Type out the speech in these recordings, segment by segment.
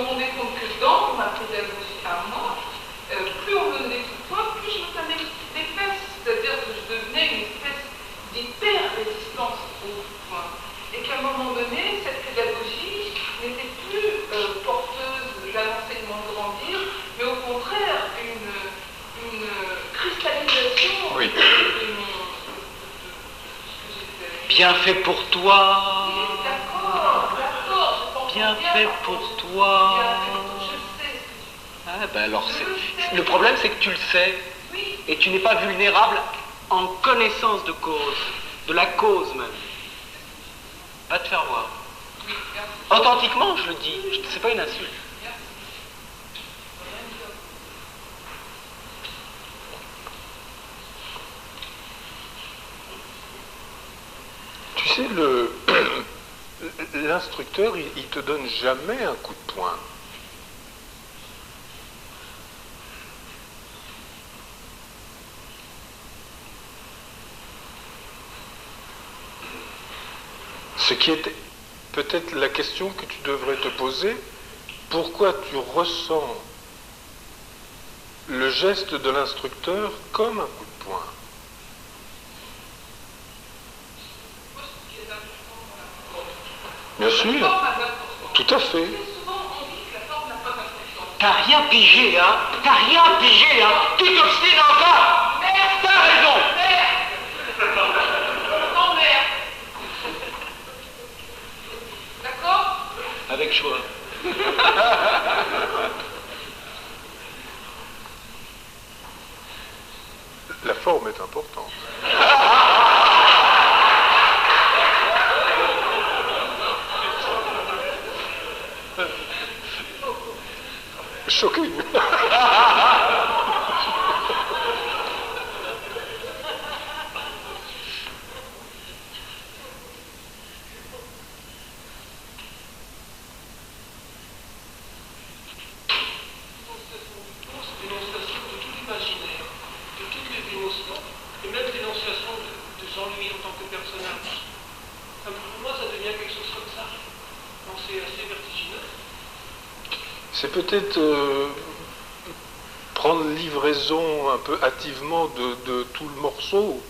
rendais compte que dans ma pédagogie à moi, plus on me donnait tout poids, plus je me tenais des fesses. C'est-à-dire que je devenais une espèce d'hyper-résistance au point. Et qu'à un moment donné, cette pédagogie n'était plus porteuse d'un enseignement de grandir, mais au contraire une cristallisation oui. de mon... Bien fait pour toi. Oui, d'accord, bien fait pour toi. Je sais. Ah, ben alors, le problème, c'est que tu le sais. Oui. Et tu n'es pas vulnérable en connaissance de cause, de la cause même. Va te faire voir. Oui, merci. Authentiquement, je le dis. C'est pas une insulte. Tu sais, l'instructeur, il te donne jamais un coup de poing. Ce qui est peut-être la question que tu devrais te poser, pourquoi tu ressens le geste de l'instructeur comme un coup de poing? Bien sûr, tout à fait. T'as rien pigé, hein? T'as rien pigé, hein? Tu t'obstines encore! Merde! T'as raison! Merde! D'accord? Avec choix. La forme est importante. Choqué. C'est peut-être prendre livraison un peu hâtivement de tout le morceau.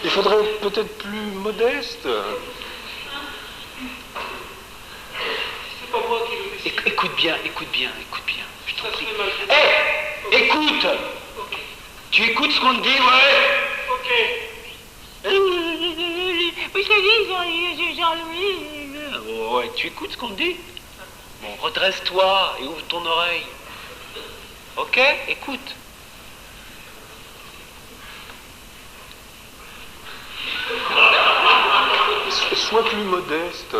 Il faudrait être peut-être plus modeste. C'est pas moi qui le décide. Écoute bien. Je t'en prie. Écoute! Ok. Tu écoutes ce qu'on te dit, ouais? Ok. Vous savez, Jean-Louis. Ouais, tu écoutes ce qu'on te dit? Bon, redresse-toi et ouvre ton oreille. Ok? Écoute. Sois plus modeste.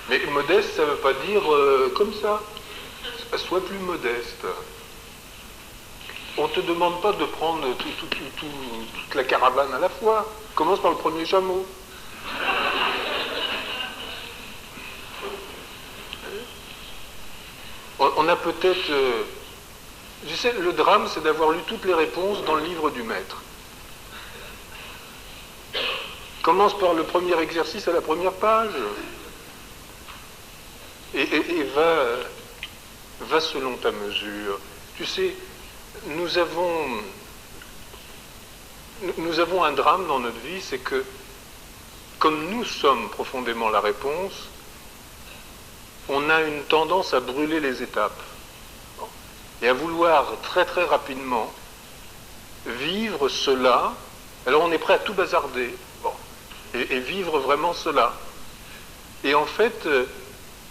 Mais modeste, ça ne veut pas dire comme ça. Sois plus modeste. On ne te demande pas de prendre toute la caravane à la fois. Commence par le premier chameau. On a peut-être... je sais, le drame, c'est d'avoir lu toutes les réponses dans le livre du maître. Commence par le premier exercice à la première page. Et va selon ta mesure. Tu sais, nous avons un drame dans notre vie, c'est que, comme nous sommes profondément la réponse, on a une tendance à brûler les étapes et à vouloir très très rapidement vivre cela. Alors on est prêt à tout bazarder et vivre vraiment cela. Et en fait,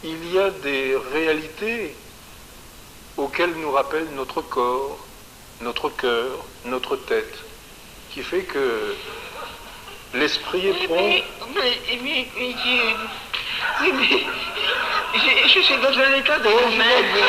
il y a des réalités auxquelles nous rappelle notre corps, notre cœur, notre tête, qui fait que l'esprit est prompt. Je suis dans un état de remède.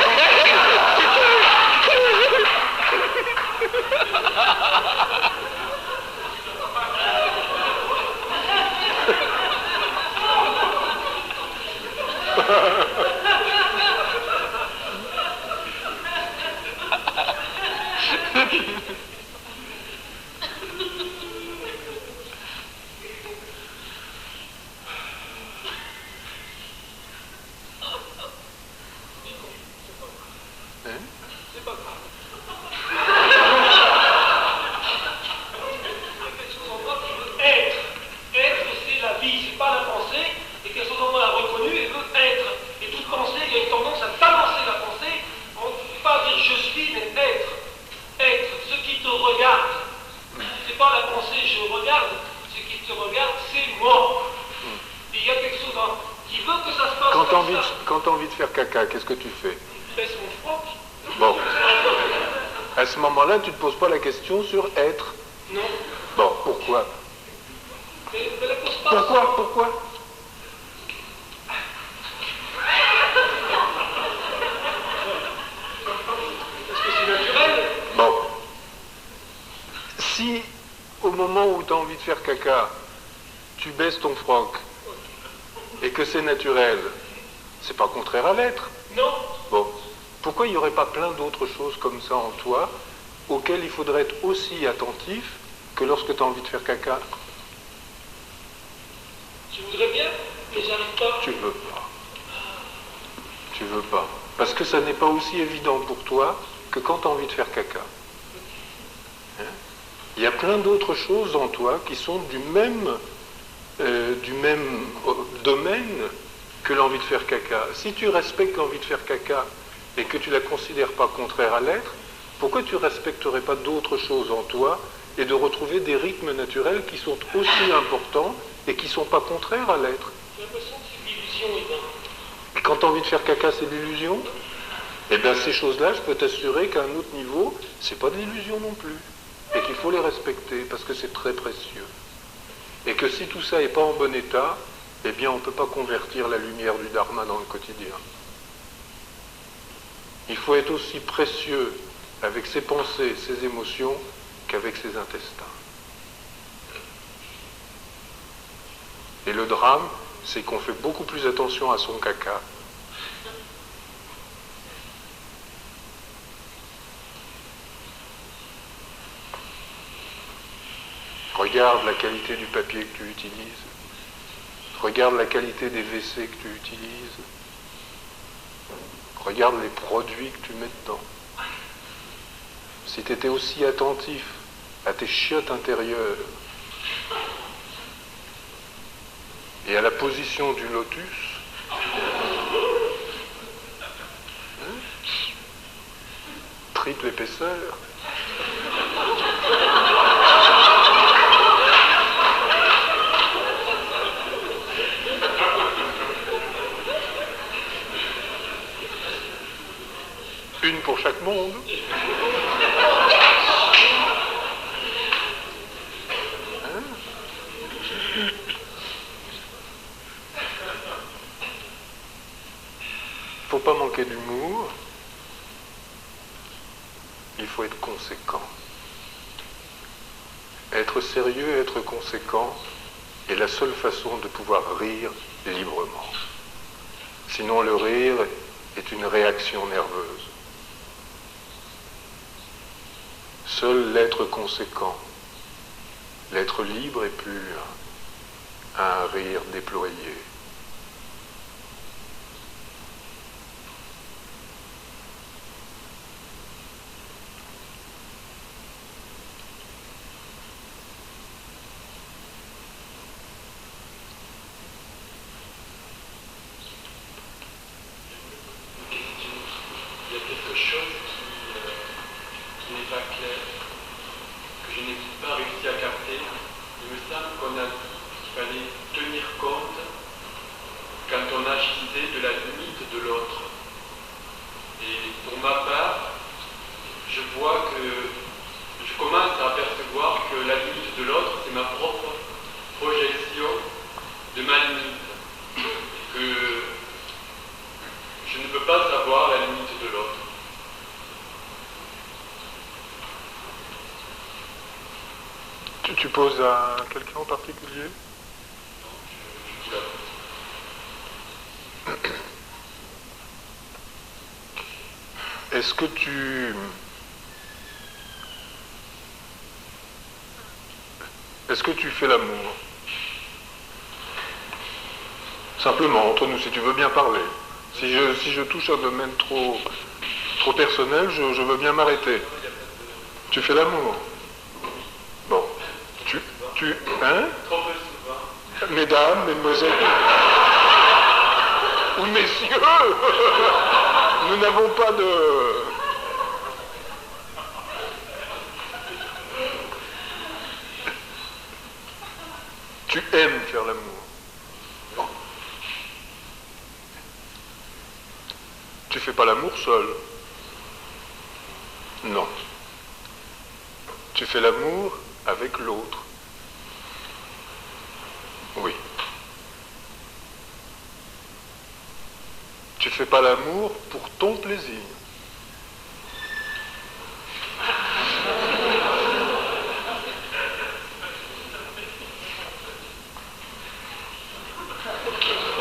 t'as envie de faire caca, qu'est-ce que tu fais? Je baisse mon froc. Bon. À ce moment-là, tu ne te poses pas la question sur être. Non. Bon, pourquoi? Mais la pose pas. Pourquoi? Parce que c'est naturel. Bon. Si, au moment où tu as envie de faire caca, tu baisses ton froc, et que c'est naturel, c'est pas contraire à l'être. Non. Bon. Pourquoi il n'y aurait pas plein d'autres choses comme ça en toi, auxquelles il faudrait être aussi attentif que lorsque tu as envie de faire caca? Je voudrais bien, mais j'arrive pas. Tu veux pas. Tu veux pas. Parce que ça n'est pas aussi évident pour toi que quand tu as envie de faire caca. Hein? Il y a plein d'autres choses en toi qui sont du même domaine que l'envie de faire caca. Si tu respectes l'envie de faire caca et que tu ne la considères pas contraire à l'être, pourquoi tu ne respecterais pas d'autres choses en toi et de retrouver des rythmes naturels qui sont aussi importants et qui ne sont pas contraires à l'être? J'ai l'impression que c'est une illusion, Yvan. Et quand tu as envie de faire caca, c'est de l'illusion? Eh bien, ces choses-là, je peux t'assurer qu'à un autre niveau, c'est pas de l'illusion non plus. Et qu'il faut les respecter parce que c'est très précieux. Et que si tout ça n'est pas en bon état, eh bien, on ne peut pas convertir la lumière du Dharma dans le quotidien. Il faut être aussi précieux avec ses pensées, ses émotions, qu'avec ses intestins. Et le drame, c'est qu'on fait beaucoup plus attention à son caca. Regarde la qualité du papier que tu utilises. Regarde la qualité des WC que tu utilises. Regarde les produits que tu mets dedans. Si tu étais aussi attentif à tes chiottes intérieures et à la position du lotus, triple épaisseur, une pour chaque monde. Faut pas manquer d'humour. Il faut être conséquent. Être sérieux et être conséquent est la seule façon de pouvoir rire librement. Sinon, le rire est une réaction nerveuse. Seul l'être conséquent, l'être libre et pur, a un rire déployé. Il y a quelque chose qui n'est pas clair, que je n'ai pas réussi à capter. Il me semble qu'on a dit qu'il fallait tenir compte quand on agissait de la limite de l'autre. Et pour ma part, je vois que je commence à apercevoir que la limite de l'autre, c'est ma propre projection de ma limite. Que je ne peux pas savoir la limite de l'autre. Tu poses à quelqu'un en particulier? Non, je vous l'avoue. Est-ce que tu... Est-ce que tu fais l'amour? Simplement, entre nous, si tu veux bien parler. Si je touche un domaine trop personnel, je veux bien m'arrêter. Tu fais l'amour? Bon. Hein? Trop peu souvent. Mesdames, mesdemoiselles, ou messieurs, nous n'avons pas de... Tu aimes faire l'amour. Bon. Tu fais pas l'amour seul. Non. Tu fais l'amour avec l'autre. Oui. Tu fais pas l'amour pour ton plaisir.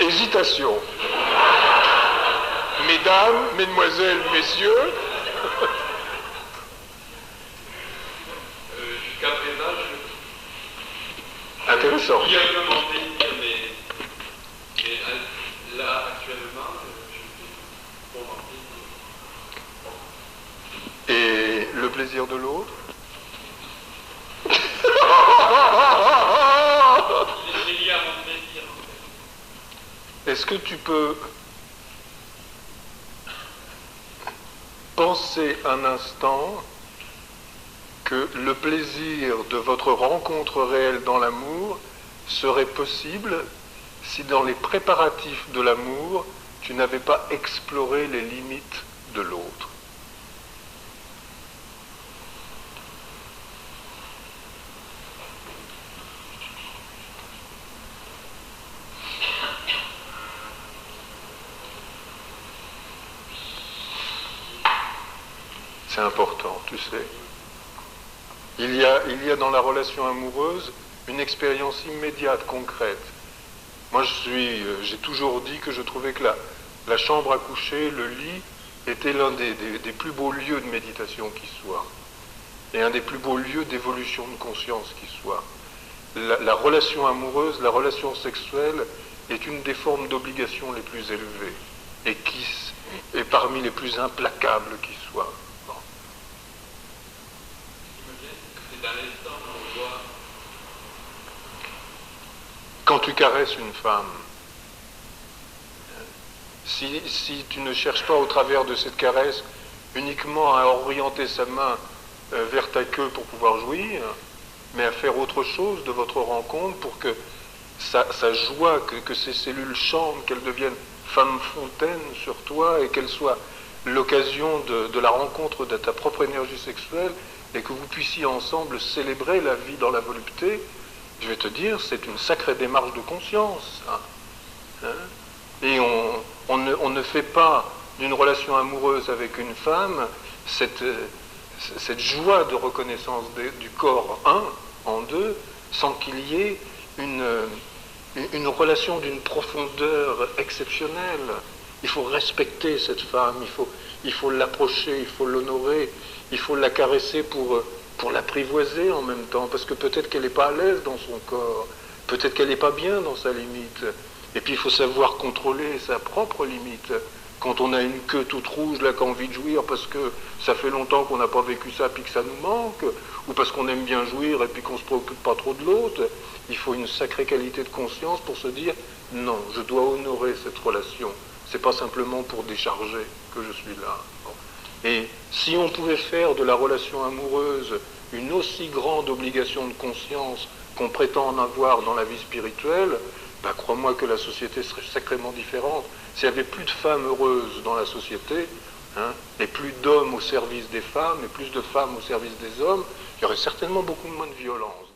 Hésitation. Mesdames, mesdemoiselles, messieurs. Jusqu'à présent, Intéressant. il y a eu un désir, mais là, actuellement, je fais pour mon plaisir. Et le plaisir de l'autre? Il est lié à mon plaisir. Est-ce que tu peux penser un instant que le plaisir de votre rencontre réelle dans l'amour serait possible si dans les préparatifs de l'amour, tu n'avais pas exploré les limites de l'autre? C'est important, tu sais. Il y a dans la relation amoureuse une expérience immédiate, concrète. Moi, j'ai toujours dit que je trouvais que la chambre à coucher, le lit, était l'un des plus beaux lieux de méditation qui soit. Et un des plus beaux lieux d'évolution de conscience qui soit. La relation amoureuse, la relation sexuelle est une des formes d'obligation les plus élevées et qui est parmi les plus implacables qui soient. C'est dans l'instant où on voit. Quand tu caresses une femme, si tu ne cherches pas au travers de cette caresse uniquement à orienter sa main vers ta queue pour pouvoir jouir, mais à faire autre chose de votre rencontre pour que sa joie, que ses cellules chantent, qu'elles deviennent femme fontaine sur toi et qu'elle soit l'occasion de la rencontre de ta propre énergie sexuelle et que vous puissiez ensemble célébrer la vie dans la volupté, je vais te dire, c'est une sacrée démarche de conscience. Et on ne fait pas d'une relation amoureuse avec une femme cette joie de reconnaissance du corps un en deux, sans qu'il y ait une relation d'une profondeur exceptionnelle. Il faut respecter cette femme, il faut l'approcher, il faut l'honorer, il faut la caresser pour l'apprivoiser en même temps, parce que peut-être qu'elle n'est pas à l'aise dans son corps, peut-être qu'elle n'est pas bien dans sa limite. Et puis il faut savoir contrôler sa propre limite. Quand on a une queue toute rouge, là, qui a envie de jouir parce que ça fait longtemps qu'on n'a pas vécu ça, puis que ça nous manque, ou parce qu'on aime bien jouir et puis qu'on ne se préoccupe pas trop de l'autre, il faut une sacrée qualité de conscience pour se dire « Non, je dois honorer cette relation. C'est pas simplement pour décharger que je suis là. » Et si on pouvait faire de la relation amoureuse une aussi grande obligation de conscience qu'on prétend en avoir dans la vie spirituelle, ben crois-moi que la société serait sacrément différente. S'il n'y avait plus de femmes heureuses dans la société, et plus d'hommes au service des femmes, et plus de femmes au service des hommes, il y aurait certainement beaucoup moins de violence.